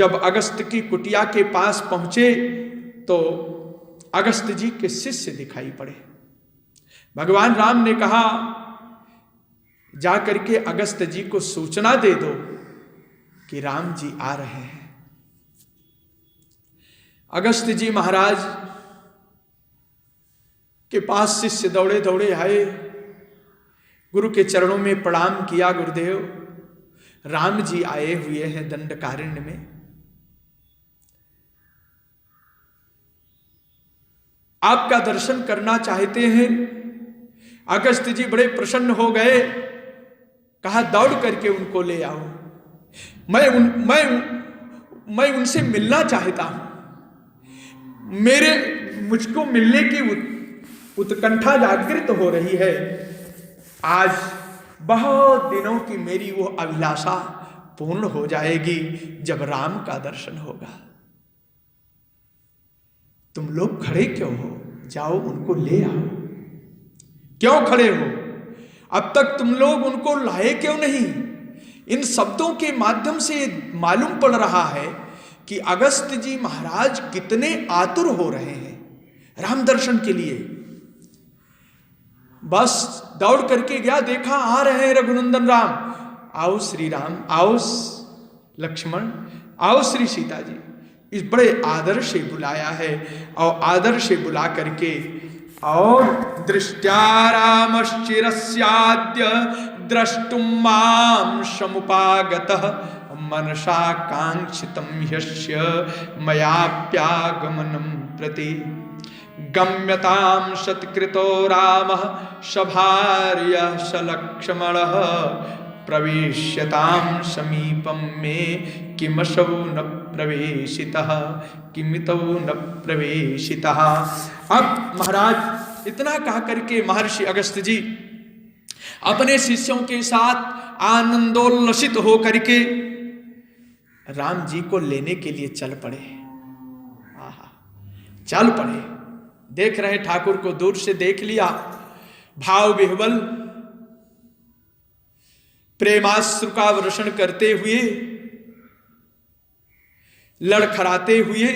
जब अगस्त की कुटिया के पास पहुंचे तो अगस्त जी के शिष्य दिखाई पड़े। भगवान राम ने कहा, जाकर के अगस्त जी को सूचना दे दो कि राम जी आ रहे हैं। अगस्त जी महाराज के पास शिष्य दौड़े दौड़े आए, गुरु के चरणों में प्रणाम किया। गुरुदेव, राम जी आए हुए हैं दंडकारण्य में, आपका दर्शन करना चाहते हैं। अगस्त जी बड़े प्रसन्न हो गए, कहा दौड़ करके उनको ले आओ, मैं उनसे मिलना चाहता हूं, मुझको मिलने की उत्कंठा जागृत हो रही है। आज बहुत दिनों की मेरी वो अभिलाषा पूर्ण हो जाएगी जब राम का दर्शन होगा। तुम लोग खड़े क्यों हो? जाओ उनको ले आओ। क्यों खड़े हो? अब तक तुम लोग उनको लाए क्यों नहीं? इन शब्दों के माध्यम से मालूम पड़ रहा है कि अगस्त जी महाराज कितने आतुर हो रहे हैं राम दर्शन के लिए। बस दौड़ करके गया, देखा आ रहे हैं रघुनंदन राम। आओ श्री राम, आओ लक्ष्मण, आओ श्री सीता जी। इस बड़े आदर से बुलाया है और आदर से बुला करके और दृष्ट्या रामश्चिरस्याद्य द्रष्टुम मां समुपागतः मनसा कांक्षितं ह्यस्य मयाप्यागमनं प्रति गम्यतां सत्कृतो रामः सभार्यः सलक्ष्मणः प्रवेश्यतां समीपं मे किमसौ न प्रवेशितः किमितौ न प्रवेशितः। अब महाराज इतना कह करके महर्षि अगस्त जी अपने शिष्यों के साथ आनंदोल्लसित हो करके राम जी को लेने के लिए चल पड़े। चल पड़े। देख रहे ठाकुर को दूर से देख लिया, भाव विह्वल प्रेमाश्रु का वर्षण करते हुए, लड़खड़ाते हुए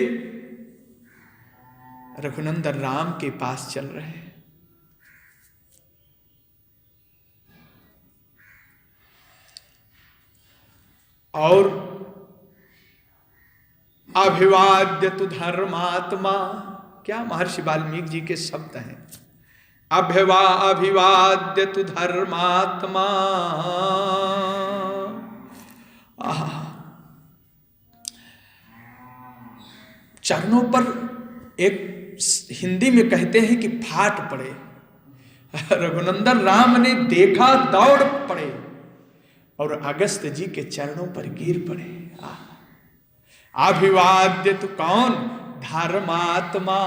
रघुनंदन राम के पास चल रहे हैं। और अभिवाद्य तु धर्मात्मा, क्या महर्षि वाल्मीकि जी के शब्द हैं। अभिवाद्य तु धर्मात्मा। चरणों पर एक हिंदी में कहते हैं कि फाट पड़े। रघुनंदन राम ने देखा, दौड़ पड़े और अगस्त जी के चरणों पर गिर पड़े। अभिवाद्य तु कौन? धर्मात्मा।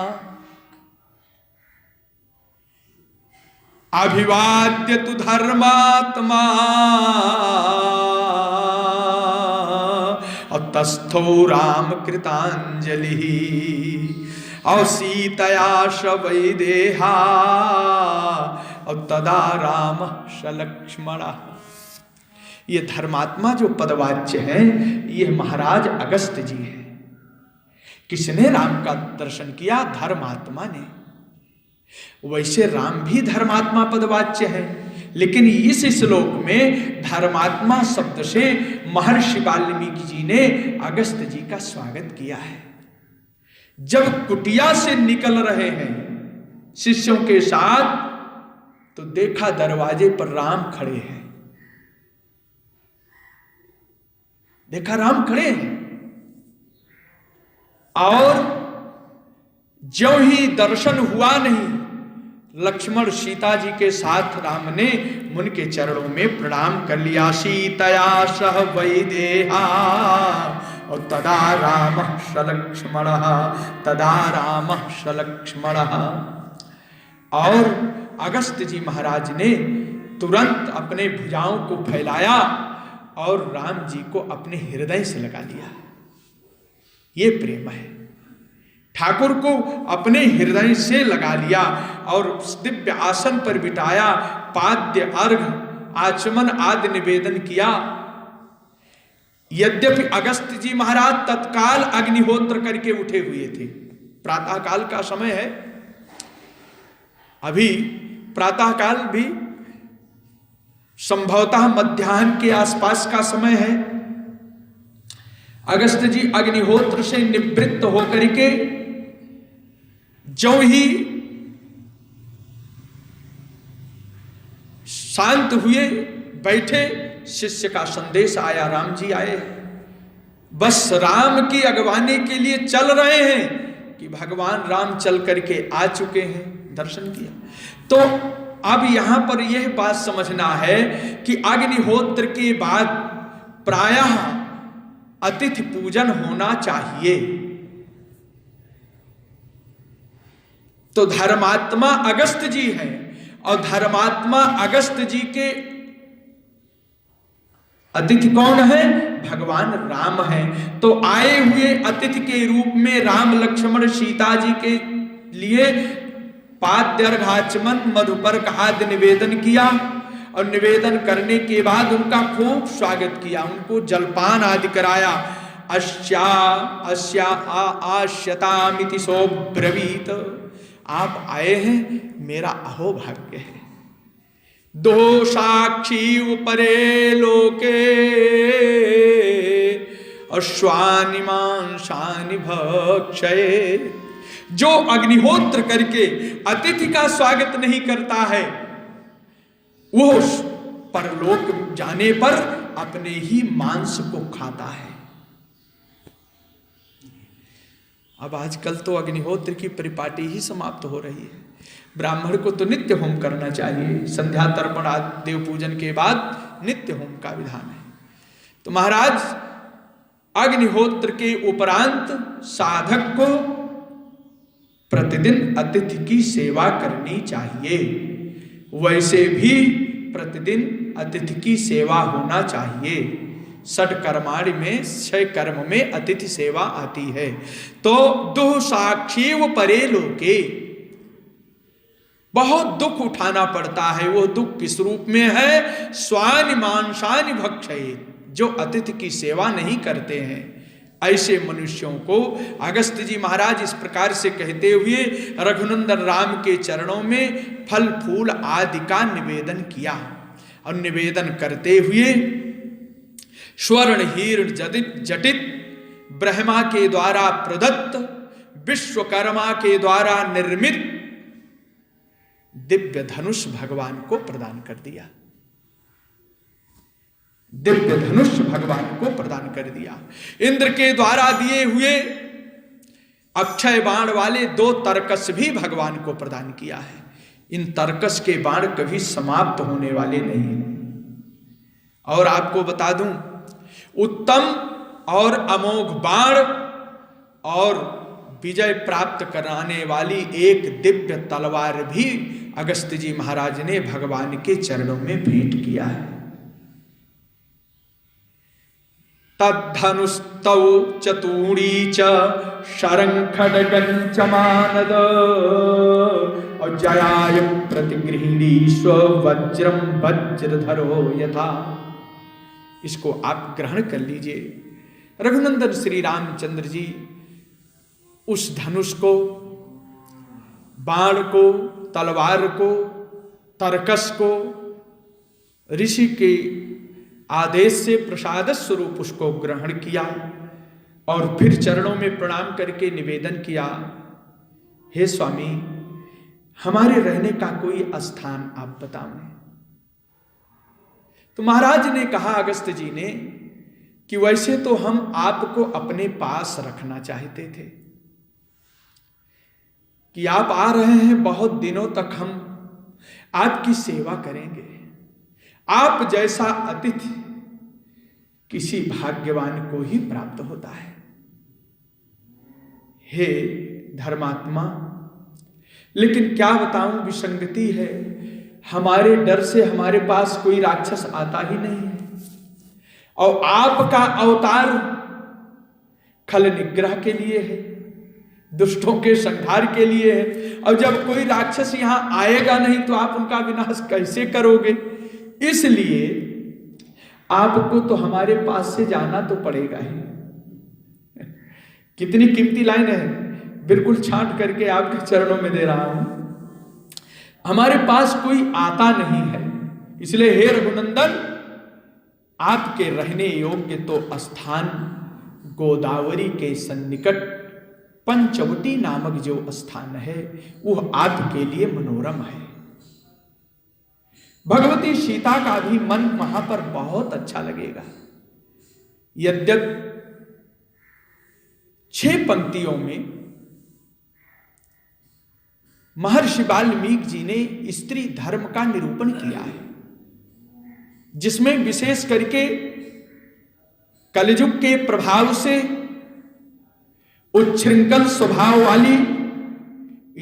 अभिवाद्य तु धर्मात्मा और तस्थो राम कृतांजलि और सीतया शवै देहा और तदा राम सलक्ष्मण। ये धर्मात्मा जो पदवाच्य है, ये महाराज अगस्त जी हैं। किसने राम का दर्शन किया? धर्मात्मा ने। वैसे राम भी धर्मात्मा पदवाच्य है, लेकिन इस श्लोक में धर्मात्मा शब्द से महर्षि वाल्मीकि जी ने अगस्त जी का स्वागत किया है। जब कुटिया से निकल रहे हैं शिष्यों के साथ, तो देखा दरवाजे पर राम खड़े हैं। देखा राम खड़े हैं और ज्यों ही दर्शन हुआ नहीं, लक्ष्मण सीता जी के साथ राम ने उनके चरणों में प्रणाम कर लिया। सीतया सह वैदेहा और तदा राम सलक्ष्मण, तदा राम सलक्ष्मण। और अगस्त जी महाराज ने तुरंत अपने भुजाओं को फैलाया और राम जी को अपने हृदय से लगा लिया। ये प्रेम है। ठाकुर को अपने हृदय से लगा लिया और दिव्य आसन पर बिठाया, पाद्य अर्घ आचमन आदि निवेदन किया यद्यपि अगस्त जी महाराज तत्काल अग्निहोत्र करके उठे हुए थे, प्रातः काल का समय है, अभी प्रातः काल भी संभवतः मध्याह्न के आसपास का समय है। अगस्त जी अग्निहोत्र से निवृत्त होकर के जो ही शांत हुए, बैठे, शिष्य का संदेश आया, राम जी आए, बस राम की अगवानी के लिए चल रहे हैं कि भगवान राम चल करके आ चुके हैं, दर्शन किया। तो अब यहां पर यह बात समझना है कि अग्निहोत्र के बाद प्रायः अतिथि पूजन होना चाहिए। तो धर्मात्मा अगस्त जी हैं और धर्मात्मा अगस्त जी के अतिथि कौन है? भगवान राम हैं। तो आए हुए अतिथि के रूप में राम लक्ष्मण सीता जी के लिए पाद्यर्घाचमन मधुपर्क आदि निवेदन किया और निवेदन करने के बाद उनका खूब स्वागत किया, उनको जलपान आदि कराया। आश्यतामिति सोब्रवीत, आप आए हैं, मेरा अहोभाग्य है। दो साक्षी उपरे लोके अश्वानि मांसानि भक्षये। जो अग्निहोत्र करके अतिथि का स्वागत नहीं करता है, वो परलोक जाने पर अपने ही मांस को खाता है। अब आजकल तो अग्निहोत्र की परिपाटी ही समाप्त हो रही है। ब्राह्मण को तो नित्य होम करना चाहिए, संध्या तर्पण आदि देव पूजन के बाद नित्य होम का विधान है। तो महाराज अग्निहोत्र के उपरांत साधक को प्रतिदिन अतिथि की सेवा करनी चाहिए। वैसे भी प्रतिदिन अतिथि की सेवा होना चाहिए। षट कर्माणि में 6 कर्म में अतिथि सेवा आती है। तो दुह साक्षी व परे लोके, बहुत दुख उठाना पड़ता है। वो दुख किस रूप में है? स्वानि मांसानि भक्षये, जो अतिथि की सेवा नहीं करते हैं, ऐसे मनुष्यों को अगस्त जी महाराज इस प्रकार से कहते हुए रघुनंदन राम के चरणों में फल फूल आदि का निवेदन किया। और निवेदन करते हुए स्वर्ण हीर्ण जटित ब्रह्मा के द्वारा प्रदत्त, विश्वकर्मा के द्वारा निर्मित दिव्य धनुष भगवान को प्रदान कर दिया। दिव्य धनुष भगवान को प्रदान कर दिया। इंद्र के द्वारा दिए हुए अक्षय बाण वाले 2 तरकस भी भगवान को प्रदान किया है। इन तरकस के बाण कभी समाप्त होने वाले नहीं हैं। और आपको बता दूं, उत्तम और अमोघ बाण और विजय प्राप्त कराने वाली एक दिव्य तलवार भी अगस्त जी महाराज ने भगवान के चरणों में भेंट किया है। तद्धनुस्तौ चतुरी च शरंखड्गं च मानद और जयाय प्रतिगृहिणी स्वज्रम वज्रधरो यथा। इसको आप ग्रहण कर लीजिए। रघुनंदन श्री रामचंद्र जी उस धनुष को, बाण को, तलवार को, तरकस को ऋषि के आदेश से प्रसाद स्वरूप उसको ग्रहण किया और फिर चरणों में प्रणाम करके निवेदन किया, हे स्वामी, हमारे रहने का कोई स्थान आप बताएं। तो महाराज ने कहा अगस्त जी ने कि वैसे तो हम आपको अपने पास रखना चाहते थे कि आप आ रहे हैं, बहुत दिनों तक हम आपकी सेवा करेंगे। आप जैसा अतिथि किसी भाग्यवान को ही प्राप्त होता है। हे धर्मात्मा, लेकिन क्या बताऊं, विसंगति है। हमारे डर से हमारे पास कोई राक्षस आता ही नहीं है और आपका अवतार खल निग्रह के लिए है, दुष्टों के संहार के लिए है। और जब कोई राक्षस यहां आएगा नहीं तो आप उनका विनाश कैसे करोगे? इसलिए आपको तो हमारे पास से जाना तो पड़ेगा ही। कितनी कीमती लाइन है, बिल्कुल छांट करके आपके चरणों में दे रहा हूं। हमारे पास कोई आता नहीं है, इसलिए हे रघुनंदन, आपके रहने योग्य तो स्थान गोदावरी के सन्निकट पंचवटी नामक जो स्थान है वह आपके लिए मनोरम है। भगवती सीता का भी मन वहां पर बहुत अच्छा लगेगा। यद्यप 6 पंक्तियों में महर्षि वाल्मीकि जी ने स्त्री धर्म का निरूपण किया है, जिसमें विशेष करके कलयुग के प्रभाव से उच्छृंखल स्वभाव वाली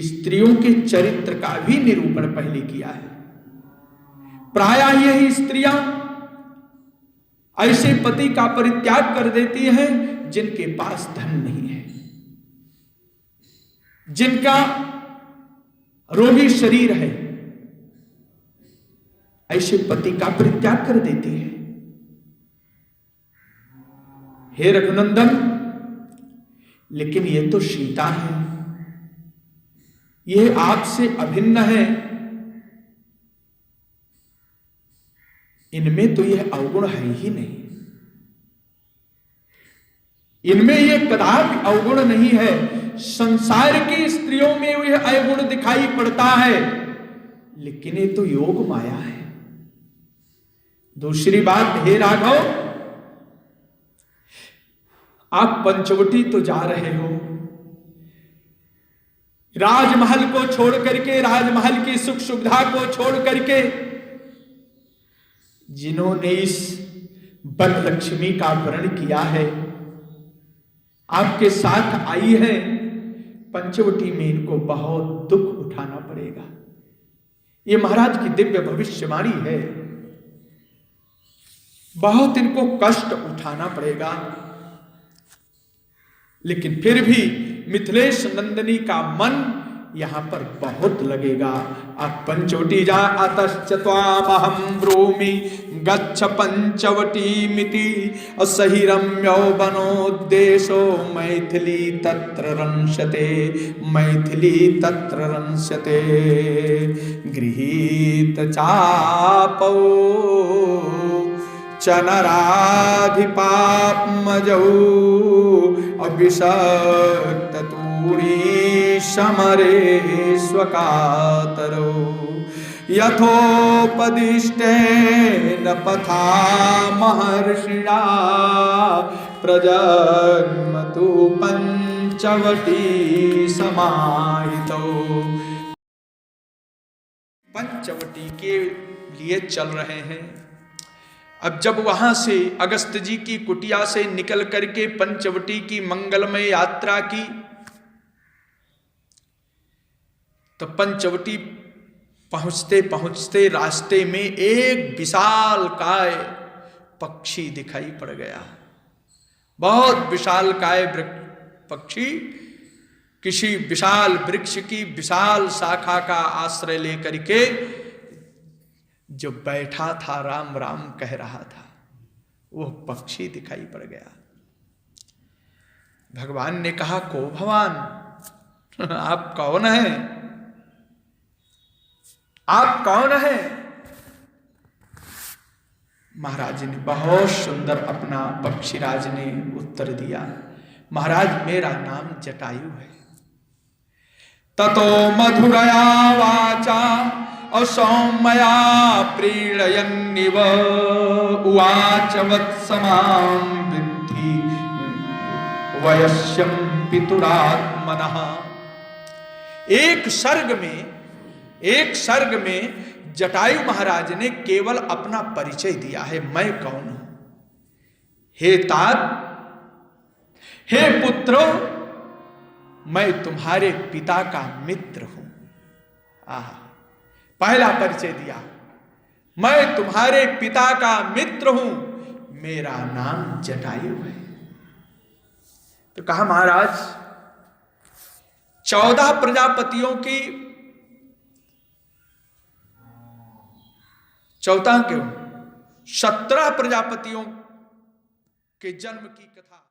स्त्रियों के चरित्र का भी निरूपण पहले किया है। प्रायः यही स्त्रियां ऐसे पति का परित्याग कर देती हैं जिनके पास धन नहीं है, जिनका रोगी शरीर है, ऐसे पति का परित्याग कर देती है। हे रघुनंदन, लेकिन ये तो सीता है, यह आपसे अभिन्न है, इनमें तो यह अवगुण है ही नहीं, इनमें यह कदापि अवगुण नहीं है। संसार की स्त्रियों में यह अवगुण दिखाई पड़ता है, लेकिन ये तो योग माया है। दूसरी बात, हे राघव, आप पंचवटी तो जा रहे हो, राजमहल को छोड़ करके, राजमहल की सुख सुविधा को छोड़ करके, जिन्होंने इस वन लक्ष्मी का वर्ण किया है आपके साथ आई है, पंचवटी में इनको बहुत दुख उठाना पड़ेगा। ये महाराज की दिव्य भविष्यवाणी है, बहुत इनको कष्ट उठाना पड़ेगा। लेकिन फिर भी मिथिलेश नंदिनी का मन यहां पर बहुत लगेगा। अब पंचवटी जा अतश्चत्वामहं ब्रूमि गच्छ पंचवटी मिति सहि रम्यो वनोद्देशो मैथिली तत्र रंशते, मैथिली तत्र रंशते। गृहीत चापौ चनराधिपात्मजौ अभिषक्त तूणी समरे स्वकातरो यथोपदिष्टेन पथा महर्षिणा प्रजन्मतु पंचवटी समाहितो। पंचवटी के लिए चल रहे हैं। अब जब वहां से अगस्त जी की कुटिया से निकल करके पंचवटी की मंगलमय यात्रा की, तो पंचवटी पहुंचते पहुंचते रास्ते में एक विशालकाय पक्षी दिखाई पड़ गया। बहुत विशालकाय पक्षी किसी विशाल वृक्ष की विशाल शाखा का आश्रय लेकर के जो बैठा था, राम राम कह रहा था, वह पक्षी दिखाई पड़ गया। भगवान ने कहा, को भगवान आप कौन हैं? आप कौन हैं? महाराज ने बहुत सुंदर अपना पक्षीराज ने उत्तर दिया, महाराज मेरा नाम जटायु है। ततो मधुरया वाचा असौम्या प्रीणयन्निव उवाच वत्समां विद्धि वयस्यं पितुरात्मनः। एक सर्ग में जटायु महाराज ने केवल अपना परिचय दिया है, मैं कौन हूं। हे तात, हे पुत्रो, मैं तुम्हारे पिता का मित्र हूं। पहला परिचय दिया, मैं तुम्हारे पिता का मित्र हूं, मेरा नाम जटायु है। तो कहा, महाराज 14 प्रजापतियों की 14 क्यों 17 प्रजापतियों के जन्म की कथा।